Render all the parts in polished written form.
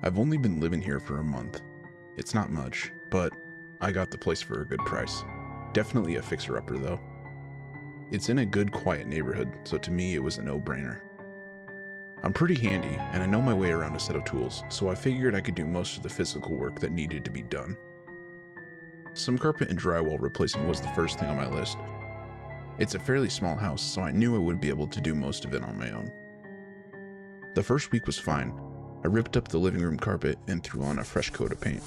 I've only been living here for a month. It's not much, but I got the place for a good price. Definitely a fixer-upper though. It's in a good, quiet neighborhood, so to me it was a no-brainer. I'm pretty handy, and I know my way around a set of tools, so I figured I could do most of the physical work that needed to be done. Some carpet and drywall replacing was the first thing on my list. It's a fairly small house, so I knew I would be able to do most of it on my own. The first week was fine. I ripped up the living room carpet and threw on a fresh coat of paint.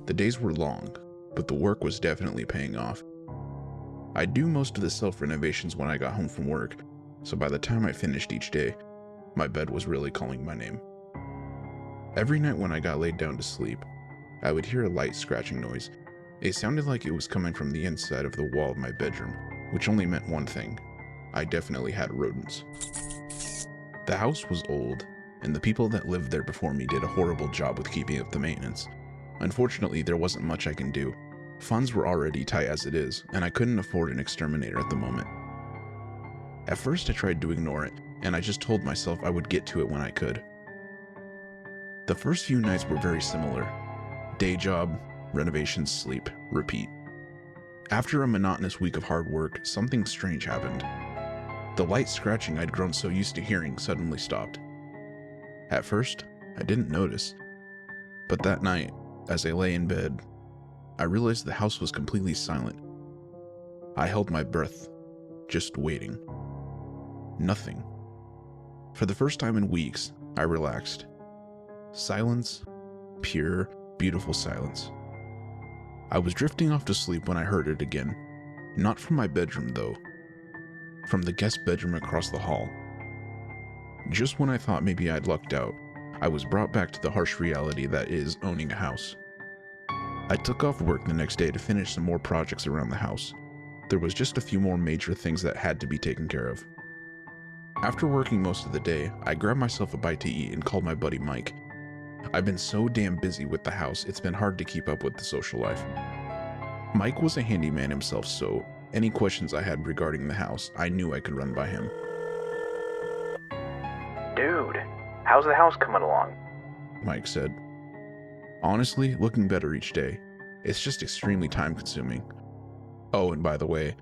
The days were long, but the work was definitely paying off. I'd do most of the self-renovations when I got home from work, so by the time I finished each day, my bed was really calling my name. Every night when I got laid down to sleep, I would hear a light scratching noise. It sounded like it was coming from the inside of the wall of my bedroom, which only meant one thing. I definitely had rodents. The house was old, and the people that lived there before me did a horrible job with keeping up the maintenance. Unfortunately, there wasn't much I can do. Funds were already tight as it is, and I couldn't afford an exterminator at the moment. At first I tried to ignore it, and I just told myself I would get to it when I could. The first few nights were very similar. Day job, renovations, sleep, repeat. After a monotonous week of hard work, something strange happened. The light scratching I'd grown so used to hearing suddenly stopped. At first, I didn't notice, but that night, as I lay in bed, I realized the house was completely silent. I held my breath, just waiting. Nothing. For the first time in weeks, I relaxed. Silence, pure, beautiful silence. I was drifting off to sleep when I heard it again. Not from my bedroom, though. From the guest bedroom across the hall. Just when I thought maybe I'd lucked out, I was brought back to the harsh reality that is owning a house. I took off work the next day to finish some more projects around the house. There was just a few more major things that had to be taken care of. After working most of the day, I grabbed myself a bite to eat and called my buddy Mike. I've been so damn busy with the house, it's been hard to keep up with the social life. Mike was a handyman himself, so any questions I had regarding the house, I knew I could run by him. Dude, how's the house coming along? Mike said. Honestly, looking better each day. It's just extremely time consuming. Oh, and by the way,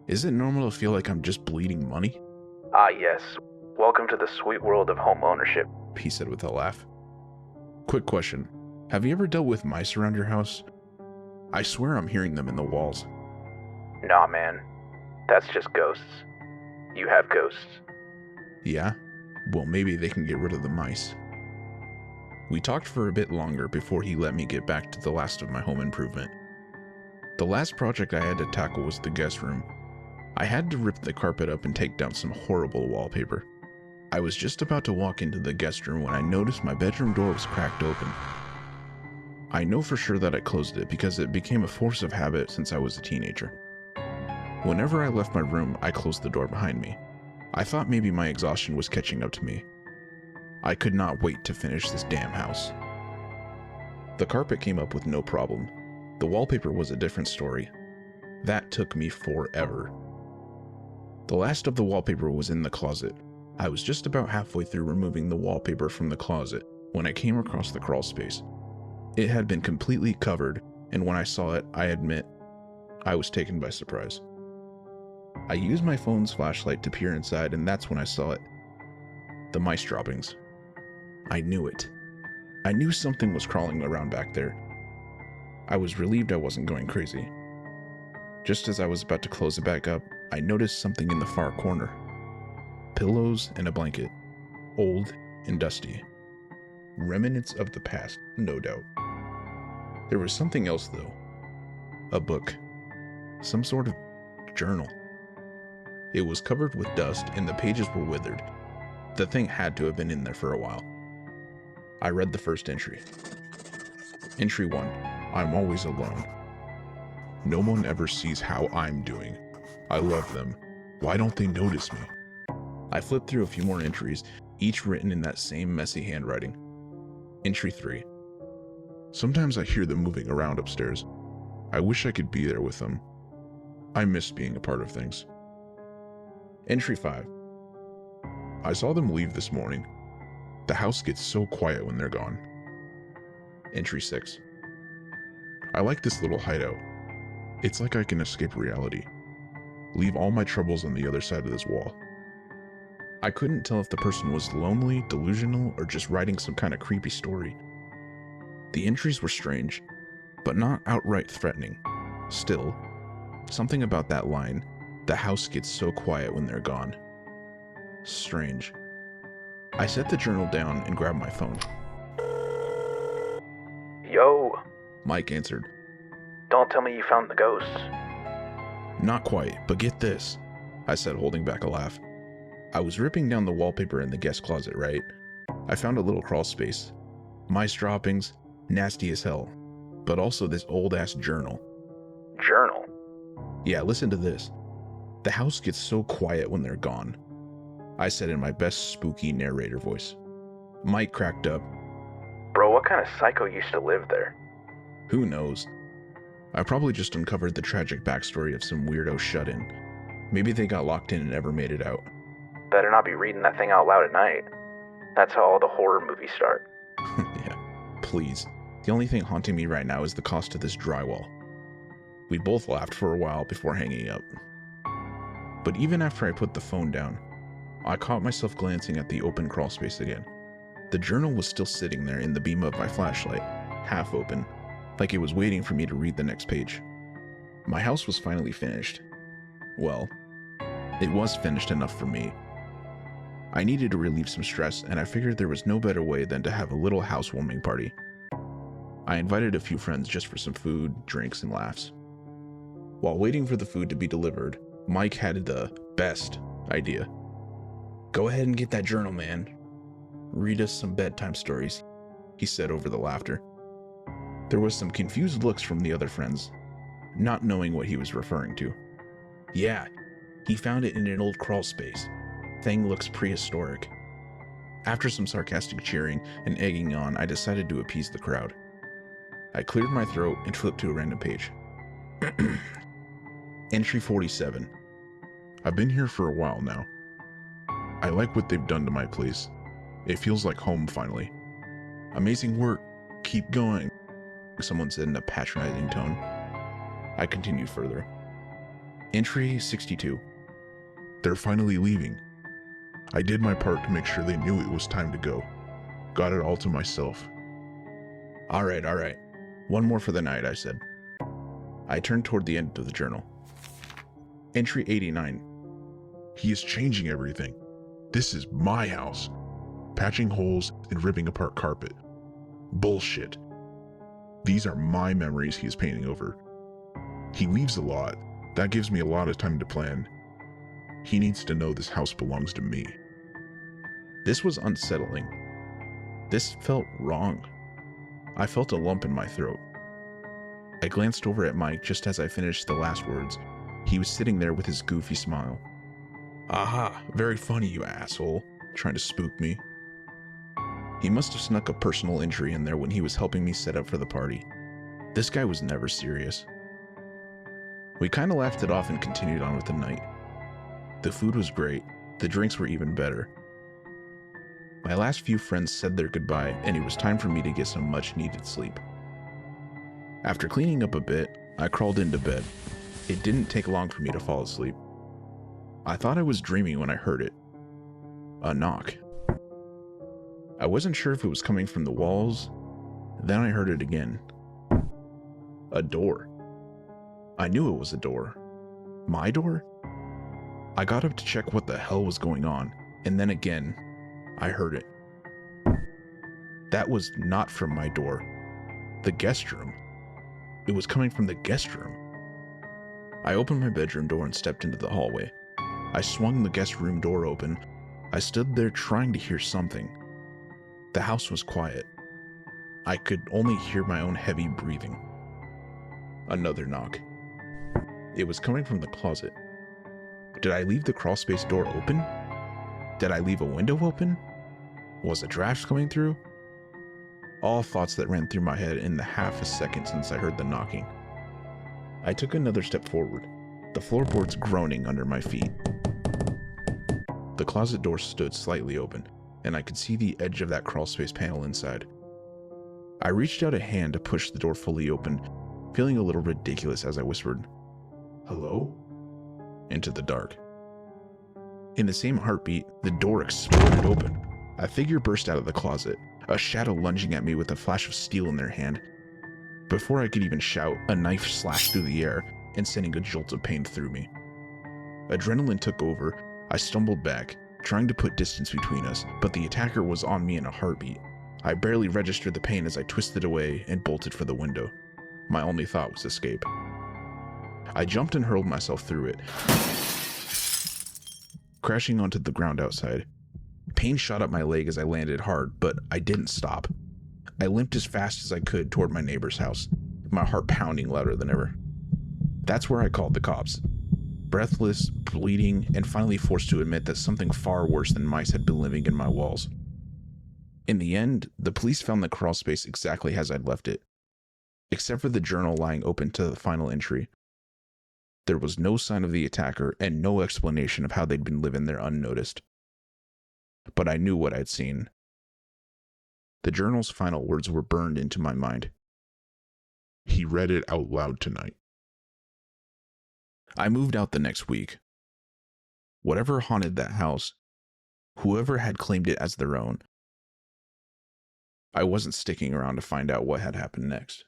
is it normal to feel like I'm just bleeding money? Ah yes, welcome to the sweet world of home ownership, He said with a laugh. Quick question, have you ever dealt with mice around your house? I swear I'm hearing them in the walls. Nah man, that's just ghosts. You have ghosts. Yeah? Well, maybe they can get rid of the mice. We talked for a bit longer before he let me get back to the last of my home improvement. The last project I had to tackle was the guest room. I had to rip the carpet up and take down some horrible wallpaper. I was just about to walk into the guest room when I noticed my bedroom door was cracked open. I know for sure that I closed it because it became a force of habit since I was a teenager. Whenever I left my room, I closed the door behind me. I thought maybe my exhaustion was catching up to me. I could not wait to finish this damn house. The carpet came up with no problem. The wallpaper was a different story. That took me forever. The last of the wallpaper was in the closet. I was just about halfway through removing the wallpaper from the closet when I came across the crawl space. It had been completely covered, and when I saw it, I admit, I was taken by surprise. I used my phone's flashlight to peer inside, and that's when I saw it. The mice droppings. I knew it. I knew something was crawling around back there. I was relieved I wasn't going crazy. Just as I was about to close it back up, I noticed something in the far corner. Pillows and a blanket. Old and dusty. Remnants of the past, no doubt. There was something else though. A book. Some sort of journal. It was covered with dust and the pages were withered. The thing had to have been in there for a while. I read the first entry. Entry 1. I'm always alone. No one ever sees how I'm doing. I love them. Why don't they notice me? I flipped through a few more entries, each written in that same messy handwriting. Entry 3. Sometimes I hear them moving around upstairs. I wish I could be there with them. I miss being a part of things. Entry 5. I saw them leave this morning. The house gets so quiet when they're gone. Entry 6. I like this little hideout. It's like I can escape reality. Leave all my troubles on the other side of this wall. I couldn't tell if the person was lonely, delusional, or just writing some kind of creepy story. The entries were strange, but not outright threatening. Still, something about that line, "The house gets so quiet when they're gone." Strange. I set the journal down and grabbed my phone. Yo, Mike answered. don't tell me you found the ghosts. Not quite, but get this, I said, holding back a laugh. I was ripping down the wallpaper in the guest closet, right? I found a little crawl space. Mice droppings, nasty as hell, but also this old-ass journal. Journal? Yeah, listen to this. "The house gets so quiet when they're gone," I said in my best spooky narrator voice. Mike cracked up. Bro, what kind of psycho used to live there? Who knows? I probably just uncovered the tragic backstory of some weirdo shut-in. Maybe they got locked in and never made it out. Better not be reading that thing out loud at night. That's how all the horror movies start. Yeah, please. The only thing haunting me right now is the cost of this drywall. We both laughed for a while before hanging up. But even after I put the phone down, I caught myself glancing at the open crawl space again. The journal was still sitting there in the beam of my flashlight, half open, like it was waiting for me to read the next page. My house was finally finished. Well, it was finished enough for me. I needed to relieve some stress, and I figured there was no better way than to have a little housewarming party. I invited a few friends just for some food, drinks, and laughs. While waiting for the food to be delivered, Mike had the best idea. "Go ahead and get that journal, man. Read us some bedtime stories," he said over the laughter. There was some confused looks from the other friends, not knowing what he was referring to. "Yeah, he found it in an old crawl space. Thing looks prehistoric." After some sarcastic cheering and egging on, I decided to appease the crowd. I cleared my throat and flipped to a random page. Entry 47. I've been here for a while now. I like what they've done to my place. It feels like home finally. Amazing work. Keep going, someone said in a patronizing tone. I continued further. Entry 62. They're finally leaving. I did my part to make sure they knew it was time to go. Got it all to myself. All right. One more for the night, I said. I turned toward the end of the journal. Entry 89. He is changing everything. This is my house. Patching holes and ripping apart carpet. Bullshit. These are my memories he is painting over. He leaves a lot. That gives me a lot of time to plan. He needs to know this house belongs to me. This was unsettling. This felt wrong. I felt a lump in my throat. I glanced over at Mike just as I finished the last words. He was sitting there with his goofy smile. "Aha, very funny, you asshole," trying to spook me. He must have snuck a personal injury in there when he was helping me set up for the party. This guy was never serious. We kind of laughed it off and continued on with the night. The food was great. The drinks were even better. My last few friends said their goodbye, and it was time for me to get some much-needed sleep. After cleaning up a bit, I crawled into bed. It didn't take long for me to fall asleep. I thought I was dreaming when I heard it. A knock. I wasn't sure if it was coming from the walls. Then I heard it again. A door. I knew it was a door. My door? I got up to check what the hell was going on, and then again, I heard it. That was not from my door. The guest room. It was coming from the guest room. I opened my bedroom door and stepped into the hallway. I swung the guest room door open. I stood there trying to hear something. The house was quiet. I could only hear my own heavy breathing. Another knock. It was coming from the closet. Did I leave the crawlspace door open? Did I leave a window open? Was a draft coming through? All thoughts that ran through my head in the half a second since I heard the knocking. I took another step forward, the floorboards groaning under my feet. The closet door stood slightly open, and I could see the edge of that crawlspace panel inside. I reached out a hand to push the door fully open, feeling a little ridiculous as I whispered, "Hello?" into the dark. In the same heartbeat, the door exploded open. A figure burst out of the closet, a shadow lunging at me with a flash of steel in their hand. Before I could even shout, a knife slashed through the air and sending a jolt of pain through me. Adrenaline took over. I stumbled back, trying to put distance between us, but the attacker was on me in a heartbeat. I barely registered the pain as I twisted away and bolted for the window. My only thought was escape. I jumped and hurled myself through it, crashing onto the ground outside. Pain shot up my leg as I landed hard, but I didn't stop. I limped as fast as I could toward my neighbor's house, my heart pounding louder than ever. That's where I called the cops. Breathless, bleeding, and finally forced to admit that something far worse than mice had been living in my walls. In the end, the police found the crawl space exactly as I'd left it, except for the journal lying open to the final entry. There was no sign of the attacker and no explanation of how they'd been living there unnoticed. But I knew what I'd seen. The journal's final words were burned into my mind. He read it out loud tonight. I moved out the next week. Whatever haunted that house, whoever had claimed it as their own, I wasn't sticking around to find out what had happened next.